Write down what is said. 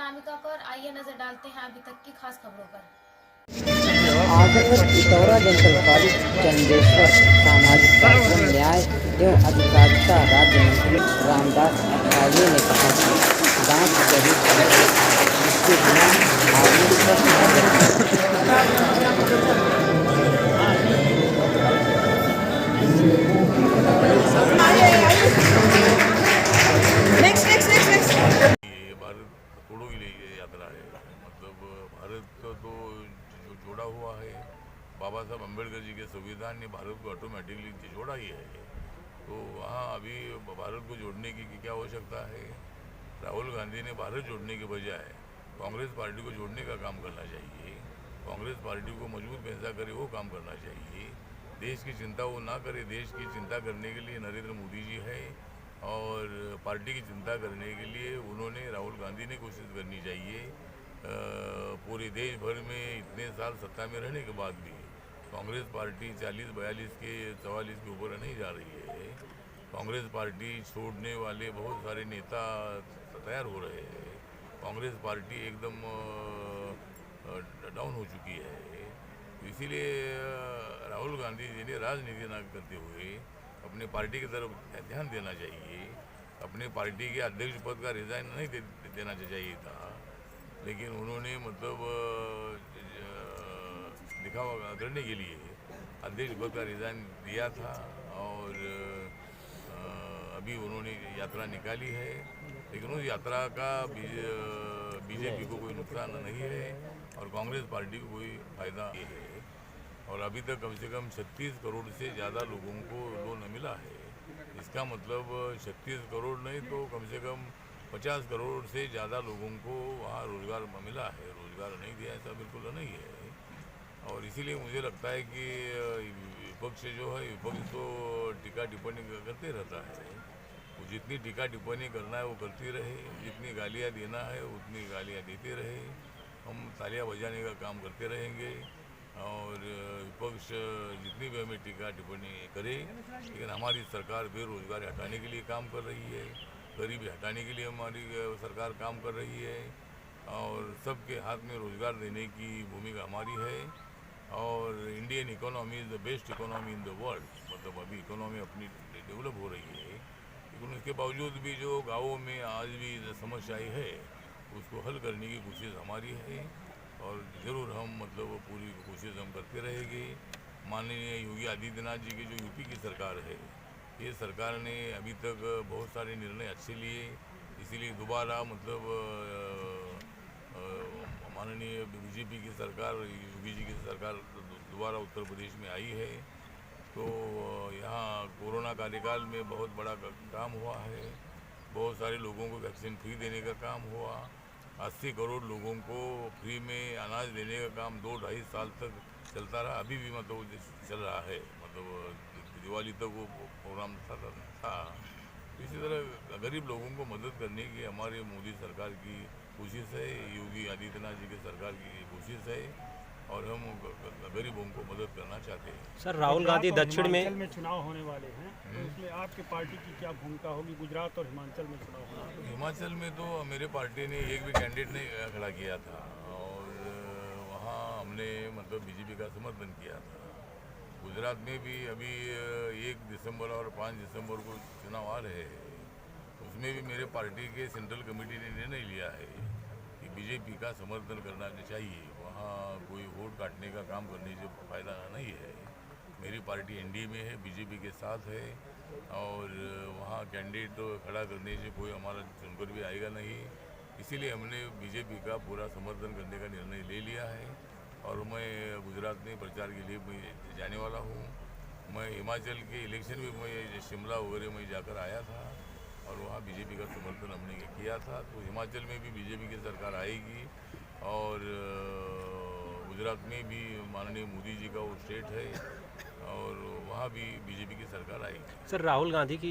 अनामिका कौर। आइए नजर डालते हैं अभी तक की खास खबरों पर। आजमगढ़ पिथौरा जनपद पालित चंदेश्वर सामाजिक कार्यक्रम न्याय एवं अधिकारिता राज्य मंत्री रामदास अठावले ने कहा कि गांव की शहीद जिसके बिना आदमी स्वस्थ न ये भारत छोड़ो के लिए ये यात्रा है। मतलब भारत का तो जो जोड़ा हुआ है, बाबा साहब अम्बेडकर जी के संविधान ने भारत को ऑटोमेटिकली जोड़ा ही है। तो वहाँ अभी भारत को जोड़ने की क्या आवश्यकता है? राहुल गांधी ने भारत जोड़ने के बजाय कांग्रेस पार्टी को जोड़ने का काम करना चाहिए। कांग्रेस पार्टी को मजबूत कैसा करे वो काम करना चाहिए। देश की चिंता वो ना करे। देश की चिंता करने के लिए नरेंद्र मोदी जी है और पार्टी की चिंता करने के लिए उन्होंने राहुल गांधी ने कोशिश करनी चाहिए। पूरे देश भर में इतने साल सत्ता में रहने के बाद भी कांग्रेस पार्टी 40-42 के 44 के ऊपर नहीं जा रही है। कांग्रेस पार्टी छोड़ने वाले बहुत सारे नेता तैयार हो रहे हैं। कांग्रेस पार्टी एकदम डाउन हो चुकी है। इसीलिए राहुल गांधी जी ने राजनीति न करते हुए अपने पार्टी की तरफ ध्यान देना चाहिए। अपने पार्टी के अध्यक्ष पद का रिजाइन नहीं देना चाहिए था, लेकिन उन्होंने मतलब दिखावा करने के लिए अध्यक्ष पद का रिजाइन दिया था और अभी उन्होंने यात्रा निकाली है। लेकिन उस यात्रा का बीजेपी को कोई नुकसान नहीं है और कांग्रेस पार्टी को कोई फायदा नहीं है। और अभी तक कम से कम 36 करोड़ से ज़्यादा लोगों को लोन मिला है। इसका मतलब 36 करोड़ नहीं तो कम से कम 50 करोड़ से ज़्यादा लोगों को वहाँ रोज़गार मिला है। रोज़गार नहीं दिया ऐसा बिल्कुल नहीं है। और इसीलिए मुझे लगता है कि विपक्ष जो है, विपक्ष तो टीका टिप्पणी करते रहता है। वो जितनी टीका टिप्पणी करना है वो करती रहे, जितनी गालियाँ देना है उतनी गालियाँ देते रहे। हम तालियां बजाने का काम करते रहेंगे और विपक्ष जितनी भी हमें टीका टिप्पणी करे, लेकिन हमारी सरकार बेरोजगारी हटाने के लिए काम कर रही है, गरीबी हटाने के लिए हमारी सरकार काम कर रही है और सबके हाथ में रोजगार देने की भूमिका हमारी है। और Indian economy is the best economy in the world. मतलब अभी इकोनॉमी अपनी डेवलप हो रही है, लेकिन उसके बावजूद भी जो गाँवों में आज भी समस्याएँ है उसको हल करने की कोशिश हमारी है और ज़रूर हम मतलब पूरी कोशिश हम करते रहेंगे। माननीय योगी आदित्यनाथ जी की जो यूपी की सरकार है, ये सरकार ने अभी तक बहुत सारे निर्णय अच्छे लिए, इसीलिए दोबारा मतलब माननीय बीजेपी की सरकार, योगी जी की सरकार दोबारा उत्तर प्रदेश में आई है। तो यहाँ कोरोना कार्यकाल में बहुत बड़ा काम हुआ है। बहुत सारे लोगों को वैक्सीन फ्री देने का काम हुआ। 80 करोड़ लोगों को फ्री में अनाज देने का काम 2-2.5 साल तक चलता रहा। अभी भी मतलब चल रहा है, मतलब दिवाली तक वो प्रोग्राम था। इसी तरह गरीब लोगों को मदद करने की हमारे मोदी सरकार की कोशिश है, योगी आदित्यनाथ जी की सरकार की कोशिश है और हम गरीबों को मदद करना चाहते हैं। सर, राहुल गांधी दक्षिण में चुनाव होने वाले हैं, तो इसमें आपकी पार्टी की क्या भूमिका होगी? गुजरात और हिमाचल में चुनाव होना है। हिमाचल में तो मेरे पार्टी ने एक भी कैंडिडेट नहीं खड़ा किया था और वहाँ हमने मतलब बीजेपी का समर्थन किया था। गुजरात में भी अभी 1 दिसंबर और 5 दिसंबर को चुनाव आ रहे हैं, उसमें भी मेरे पार्टी के सेंट्रल कमेटी ने निर्णय लिया है कि बीजेपी का समर्थन करना चाहिए। वहाँ कोई वोट काटने का काम करने से फ़ायदा नहीं है। मेरी पार्टी एनडीए में है, बीजेपी के साथ है और वहाँ कैंडिडेट खड़ा करने से कोई हमारा चुनकर भी आएगा नहीं। इसीलिए हमने बीजेपी का पूरा समर्थन करने का निर्णय ले लिया है और मैं गुजरात में प्रचार के लिए मैं जाने वाला हूँ। मैं हिमाचल के इलेक्शन में मैं शिमला वगैरह में जाकर आया था और वहाँ बीजेपी का समर्थन हमने किया था। तो हिमाचल में भी बीजेपी की सरकार आएगी और गुजरात में भी माननीय मोदी जी का वो स्टेट है और वहाँ भी बीजेपी की सरकार आएगी। सर, राहुल गांधी की